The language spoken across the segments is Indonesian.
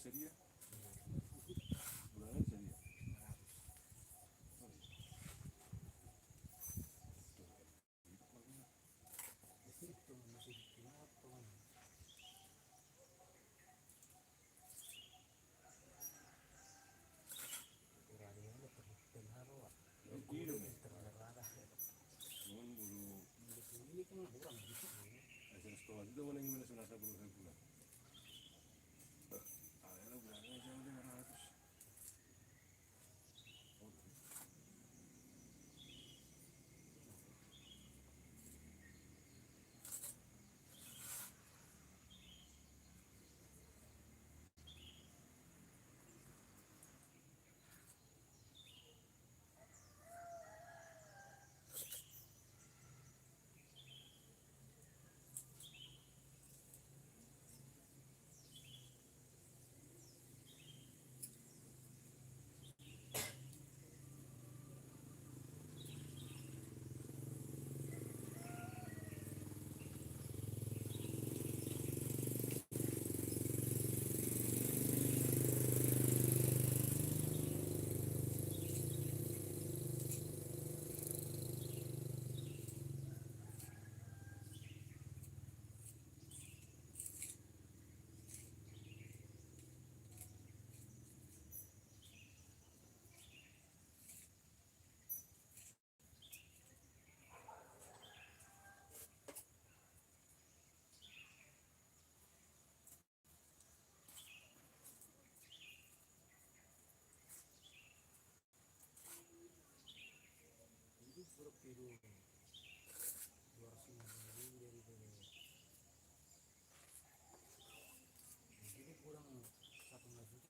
sería bulan sería itu mana gimana sunasa bulan bulan ada bulannya jauh 500.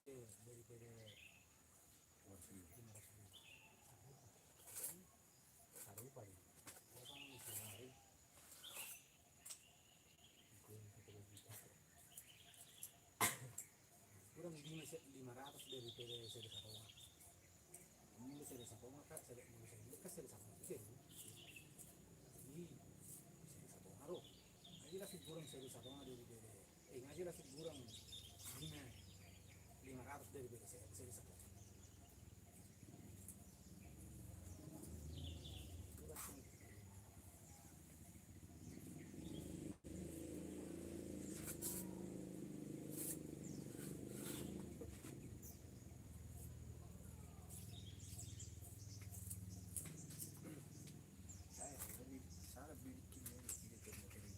daripada Warga. 500.000. Taruh paling. Orang mesti lari. Kurang 1 juta. Kurang 500 daripada saya satu. Mulu saya satu maka saya mulu saya lekas saya sama itu. Ini saya satu haruh. Ngaji lah kurang saya satu daripada. Ngaji lah kurang 500 daripada saya satu. Sangat bikin ini tidak materi.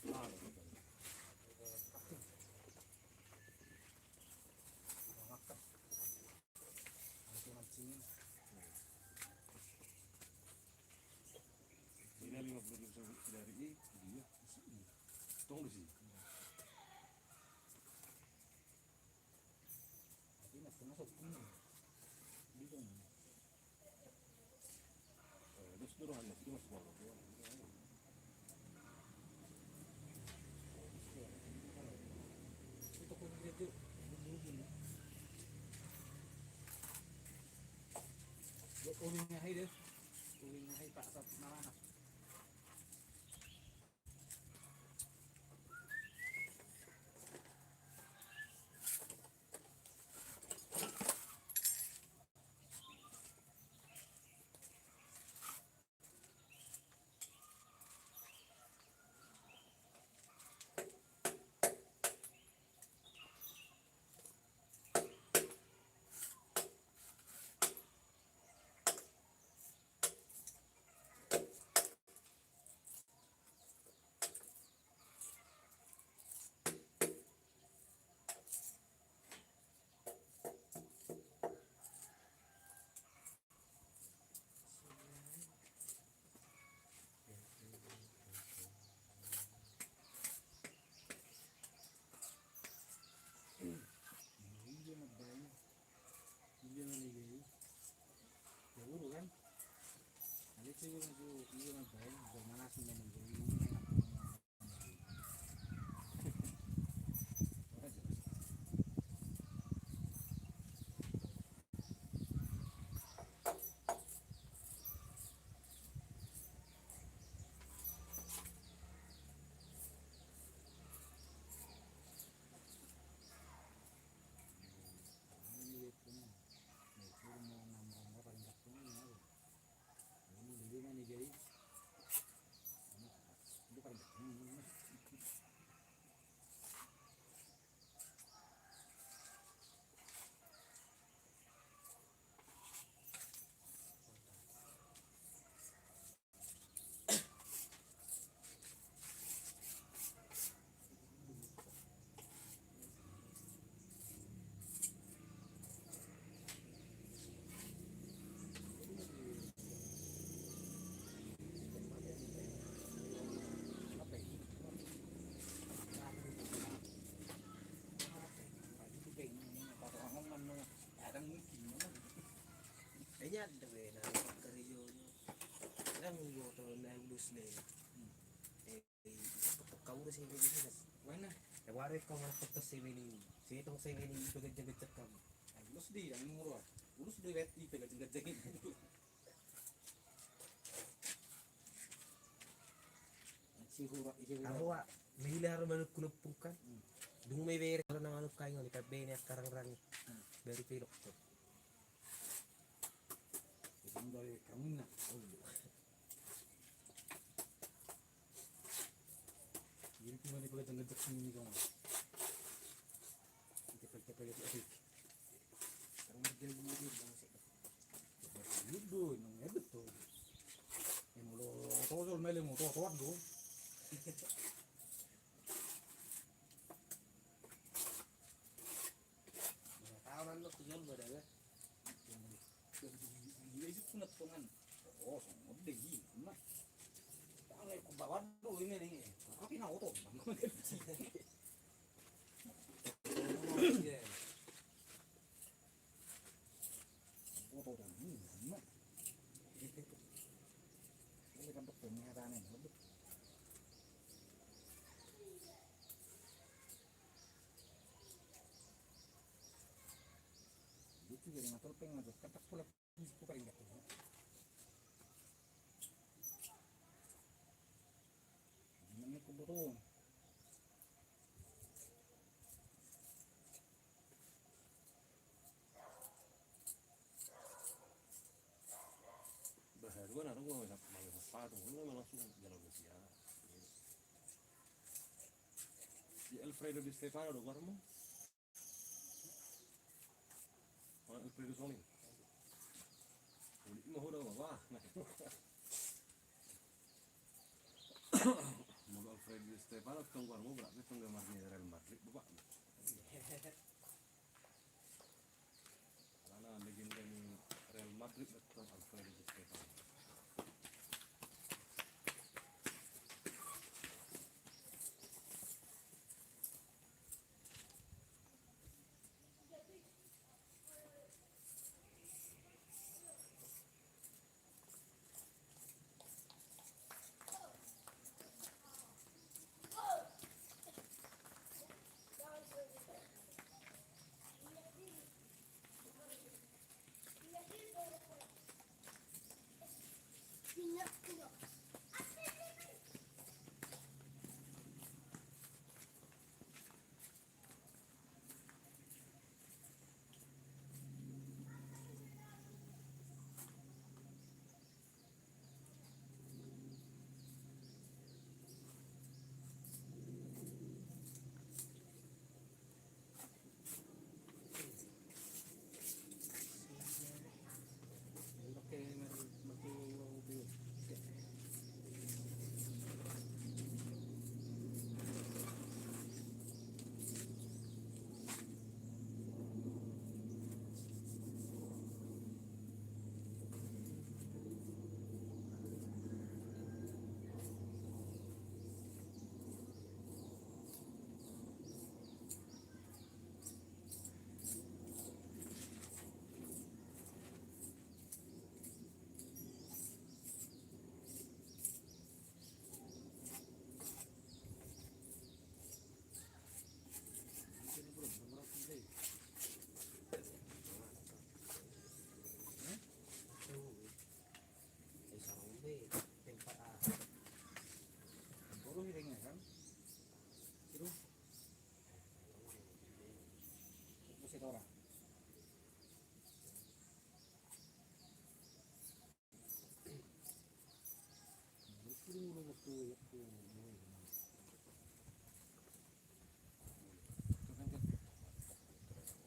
Ah, betul. Ini 50.000 dari dia. Tunggu sih. Masuk ini. Bingung. Terus turun aja sih masuk bawah. Itu pun itu mungkin. Buat ulingnya hai deh. Ulingnya hai Pak Sat Malana. Dulu kan, ada cewek itu iya ngapain, bagaimana sih menjadi Kayaknya ada beda kerja kan motor nagus nih. Kau udah sih begini mana? ya waris kau foto sih ini. Sih itu sih ini itu gede kamu. Ulus di yang murah, ulus di wet di pegang gede. Kamu wa milih harus manut kunupungkan. Dung may beri kalau na manut kayo ni kabene karang-rang dari pilok to. Itu dari kamu nak. Jadi cuma di pegang gede sini kamu. Kita pegang itu. Karang magdalbo din bangsa. Yudo, nang betul. Yang lo tol mele mo to do. Tawanan lo tujuan berada. Dia itu punat pongan. Oh, sama deh gini. Mah. Tangan ku bawa do ini nih. Tapi na auto. pengen tuh ketak pula buka enggak tuh. Ini kuburu. Berharuan ada gua nggak mau sepatu, gua langsung jalan Rusia. Di Alfredo Di Stefano do guarda mo. Alfredo Soling. Ini mah udah wah. Mau Alfredo Di Stefano tunggu guarda mo berarti penggemarnya Real Madrid bapak. Karena legenda Real Madrid betul Alfredo Di Stefano.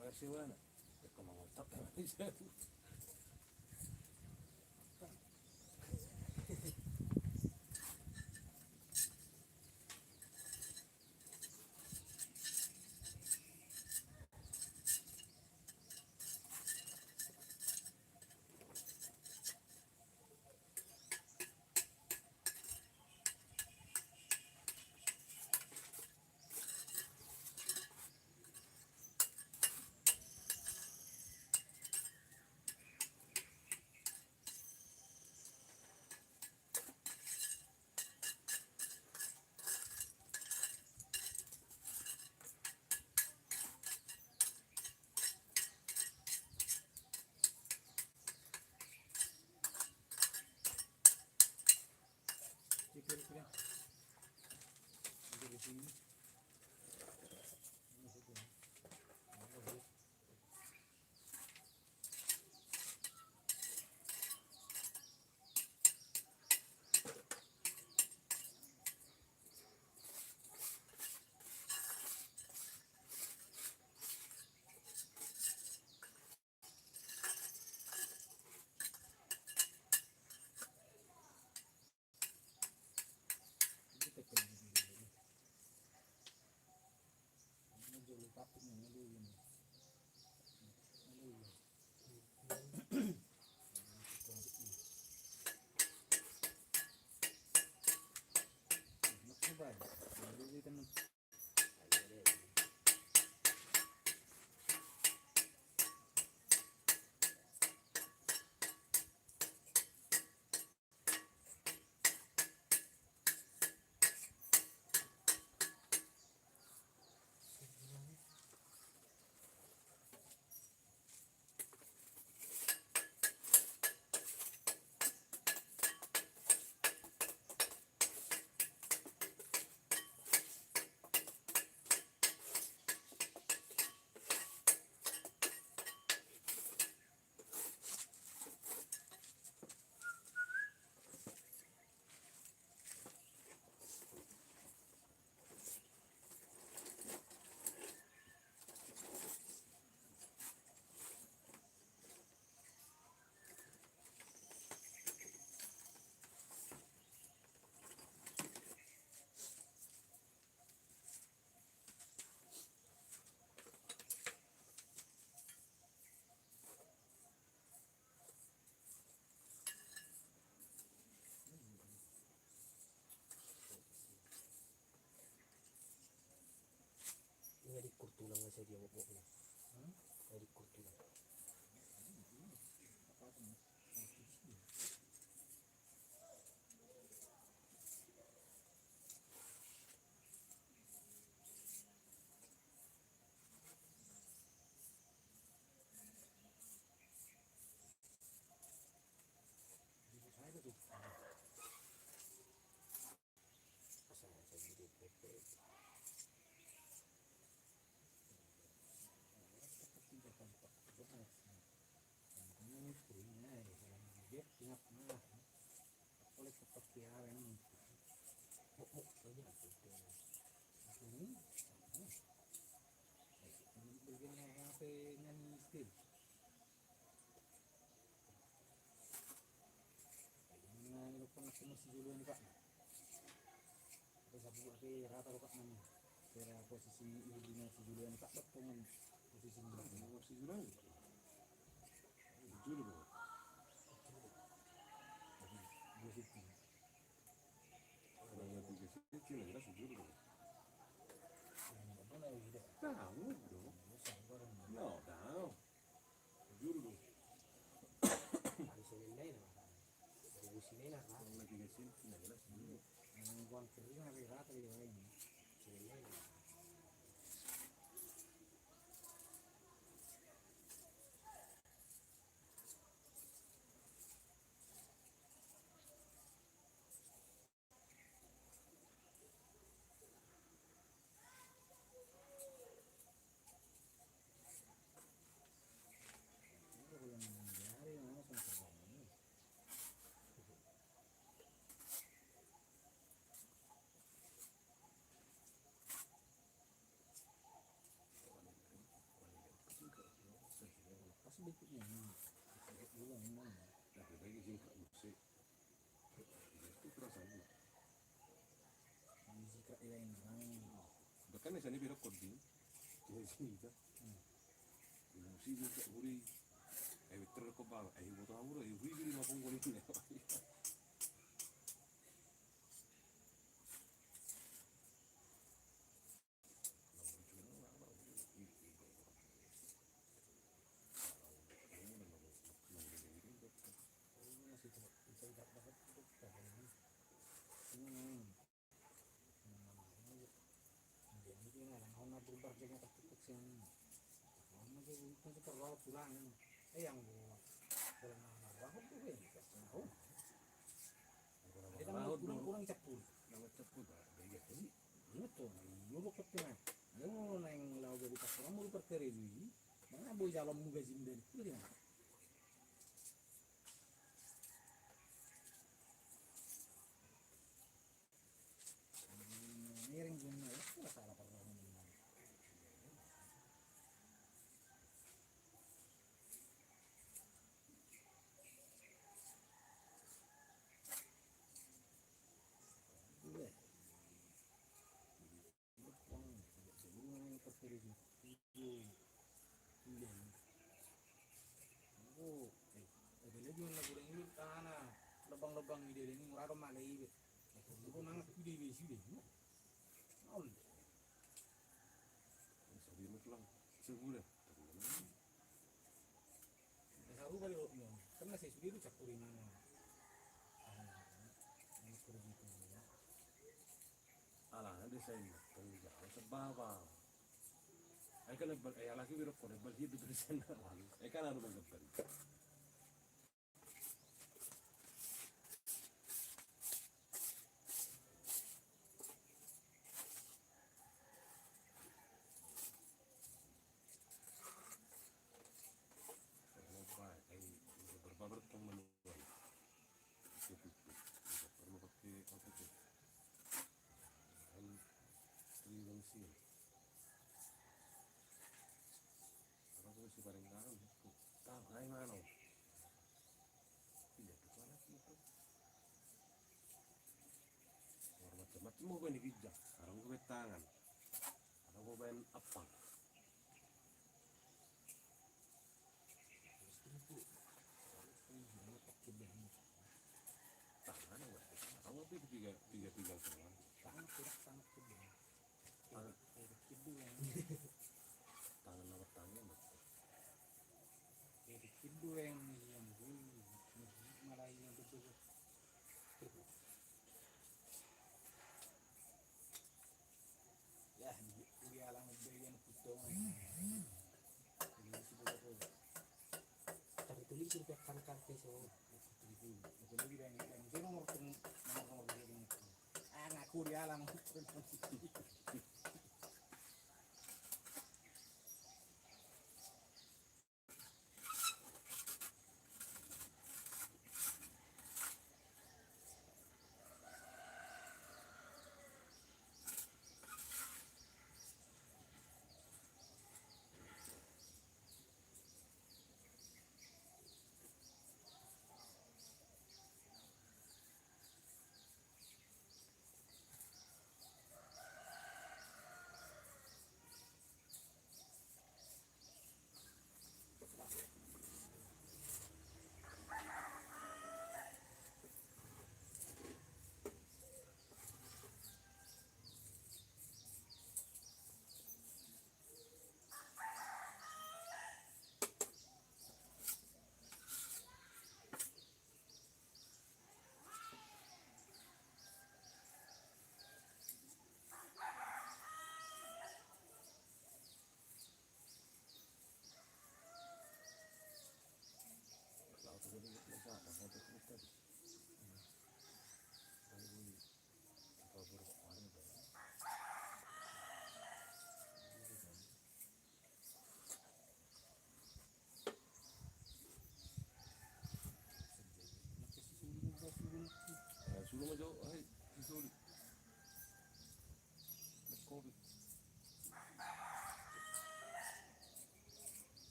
Komersial mana? Ya kamu ngotak aja. Kira-kira dari sini tulang nga sa dia mo na. Ay kurtulan. Masih dulu nih Pak. Terus aku pakai rata Pak namanya. Kira posisi ibunya si Julian Pak dengan posisi Si Julian. Julu dong. dua situ. Kalau yang tiga situ yang jelas julu dong. Mana ya tidak? Tahu dong. No, tahu. Julu dong. Hari Senin lain lah. Hari Senin lah. Kalau yang tiga situ yang jelas julu. Yang buang kering hari rata di lain. Senin lain lah. Berikutnya dulu memang Tapi baik jingkrak musik. Itu perasaan. jika lain orang Bahkan di sana biar koding. Di sini kan. Musik juga huri. Betul kok bang. Butuh huru. Huri beli mapung kulit ni. pulang yang bulan Ramadan tuh kan tahu kita mau kurang cepul Nama ceput baik sih. betul nyuruh ketengah mau neng lau jadi pasaran mau perkeri mana boy jalan mau gajim dari itu dia miring guna ya nggak salah pernah lebang ide ini murah malai itu aku nang ide ide sih deh nol Sabi mo lang. Segura. aku balik lo karena saya sudah itu cakurin mana ini kurang itu ya Ala na di sa inyo. Kung jauh sa baba. Ay ka nagbal. Ay alaki biro ko. Nagbal hido doon sa nalang. Ay ka na naman nagbal. Berbabat kang manual. Ito. Para mapaki ako ito. Ang 3-1-0. Ako ko si paring karon. Ay mano. Tidak ko anak ito. Macam-macam mo ba ni Gidja? Karang ko tangan. Karang ko ba yung apang? Tangan wala. Ako ba tiga-tiga semua? sangat tidak sangat kebun Tangan. kebun dua yang malah yang betul. Ya, dia alam bagian putong. Ini sudah betul. Tapi tulis suruh kan so. Itu lagi yang dia nomor ini. Ah, ngaku dia alam. Sulung aja, susul. Covid.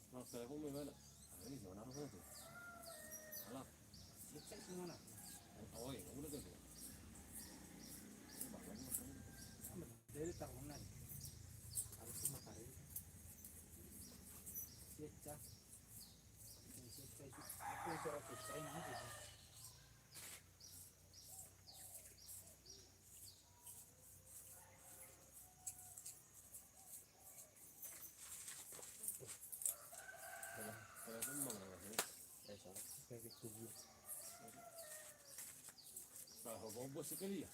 Nah, telepon mana? Ini di mana tuh? Alah, Cek semua. oh iya, udah tuh. Dari tahunan. Harus cuma kali. Cek. Aku suruh cek nanti. Telepon mana sih? Soalnya kayak tubuh. Nah, bos sekali ya.